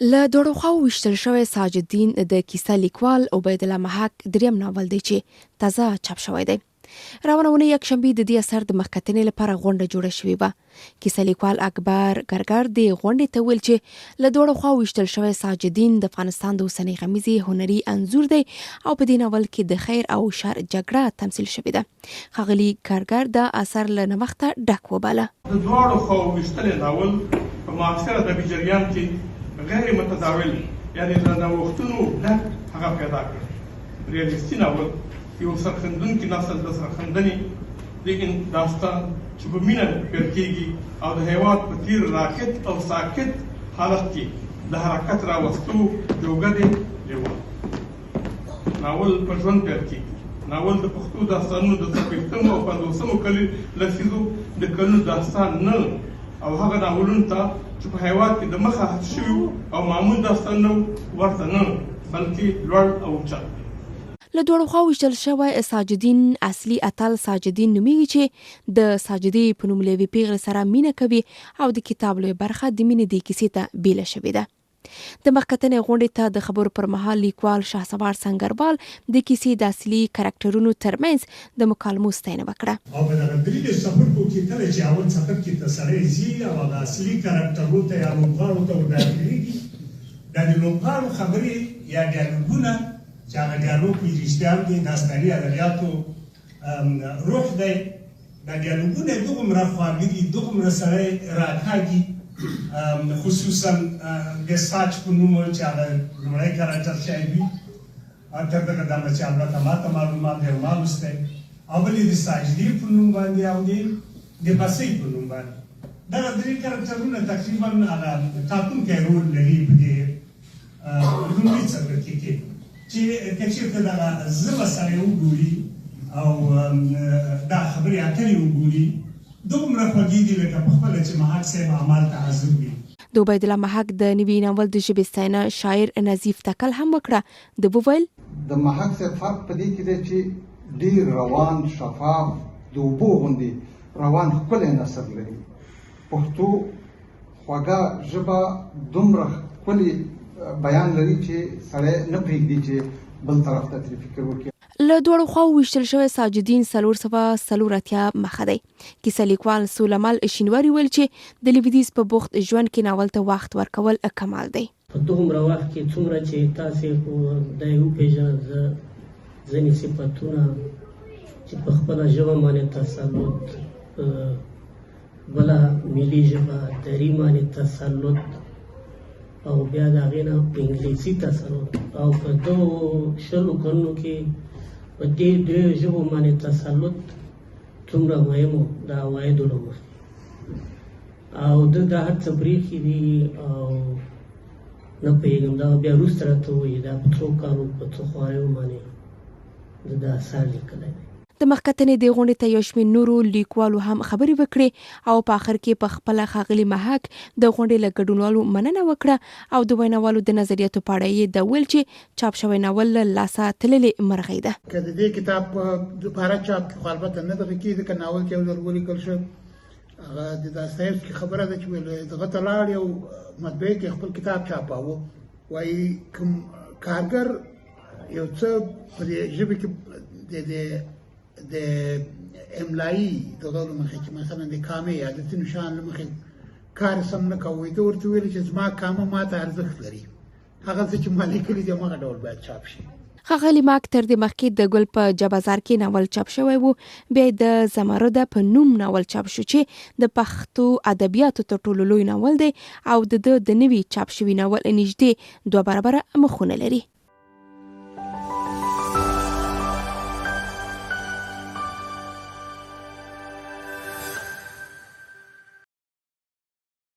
له دوړو خواو ویشتل شوی ساجدین د کیسه لیکوال عبیدالله محک دریم ناول دی چې تازه چاپ شوی دی. روانه اونۍ یکشنبې د دې اثر د مخکتنې لپاره غونډه جوړه شوې وه. کیسه لیکوال اکبر ګرګر د غونډې ته ویل چې له دوړو خواو ویشتل شوی ساجدین د افغانستان د اوسنۍ غمیزې هنري انځور دی او په دې ناول کې د خیر او شر جګړه تمثیل شوې ده. ښاغلي ګرګر د اثر له نوښته ډک وباله. د دواړو خواو ویشتلی ناول په معاصر ادبي جریان کې غیر متداول یعنی د نوښتونو ډک هغه پیدا کړ. ریالیستي ناول یو سرخندونکي نسل د سرخندنې د داستان چې په مینه پیل کېږي او د هېواد په تیر راکټ او ساکت حالت کې د حرکت راوستو جوګه دی لیوه. ناول په ژوند پیل کېږي. ناول د پښتو داستانونو د 40 او 50 لسیزو د کلونو داستان نه او هغه ناولونو ته چې په هېواد کې د مخه حذف شوي او معمول داستان نه ورته نه بلکې لوړ او اوچت. له دوړو خواو ویشتل شوی ساجدین اصلي اتل ساجدین نومیږي چې د ساجدې په نوم له یوې پیغلې سره مینه کوي او د کتاب لویه برخه د مینې د کیسې ته بیله شوې ده. د مخکتنې غونډې ته د خبرو پر مهال لیکوال شهسوار سنگربال د کیسې د اصلي کرکټرونو ترمنځ د مکالمو ستاینه وکړه. او په دغه درې څپرکو کې کله چې اول څپرکي ته سړی ځي او د اصلي کرکټرونو ته یا لوبغاړو ته ورداخلېږي دا د لوبغاړو خبرې یا ډیالوګونه چې هغه ډیالوګ وي رښتیا دي داستاني ادبیاتو روح دی. دا ډیالوګونه یې دومره خواږه دي دومره سړی راکاږي خصوصا د ساج په نوم چې هغه لومړی کرکټر شوی وي تر دغه دمه چې البته ماته معلومات دی ما لوستی او بل یې د ساجدې په نوم باندې او د بسۍ په نوم باندې. دغه درې کرکټرونه تقریبا هغه ټاکونکی رول لري په دې لومړي څپرکي کې چې که چېرته دغه ژبه سړی وګوري او دا خبرې اترې وګوري دومره خوږې دي لکه پخپله چې محک صاحب اعمال ته حاضر وي. د عبیدالله محک د نوي ناول د ژبې ستاینه شاعر نظیف تکل هم وکړه. د وویل د محک صاحب فرق په دې کې دی چې ډېر روان شفاف د اوبو غوندې روان ښکلی نثر لري. پښتو خوږه ژبه دومره ښکلي بیان لري چې سړی نه پرېږدي چې بل طرف ته ترې فکر وکړي. له دوړو خواو ویشتل شوی ساجدین 484 مخه دی. کیسه لیکوال سولمل شینواري ویل چې د لویدیځ په بوخت ژوند کې ناول ته وخت ورکول کمال دی. په دومره وخت کې څومره چې تاسې د وپېژنئ ځینې صفتونه چې په خپله ژبه باندې تسلط بله ملي ژبه دري باندې تسلط او بیا د هغې نه په انګلیسي تسلط او په دغو 20 کلونو کې په دې دوو ژبو باندې تسلط څومره مهم و د عوایدو له مخې او ده دا هر څه پرېښي دي او نه پوهېږم دا بیا وروسته راته ووایي دا په څو کالو په څو خواریو باندې ده دا اثر لیکلی دی. د مخکتنې د غونډې ته یو شمېر نورو لیکوالو هم خبرې وکړې او په آخر کې په خپله ښاغلي محک د غونډې له ګډونوالو مننه وکړه او د ویناوالو د نظریاتو په اړه یې د ویل چې چاپ شوی ناول له لاسه تللې مرغۍ ده. که د دې کتاب په دوباره چاپ کې خو البته نه دغه کېږي که ناول کې یو ځل ولیکل شو هغه د داستایفسکي خبره ده چې ویل دغه ته لاړ یو مطبعې کې خپل کتاب چاپاوه وایي کوم کارګر یو څه په دې ژبې کې د املایي دغه له مخې چې مثلا د کامې یا د ځینو شیانو له مخې کار سم نه کوي ده ورته ویلي چې زما کامه ما ته ارزښت لري هغه څه چې ما لیکلي دي هماغه ډول باید چاپ شي. ښاغلي محک تر دې مخکې د ګل په جبازار کې ناول چاپ شوی و. بیا د زمرده په نوم ناول چاپ شو چې د پښتو ادبیاتو تر ټولو لوی ناول دی او د نوي چاپ شوي ناول نږدې 2 برابره مخونه لري.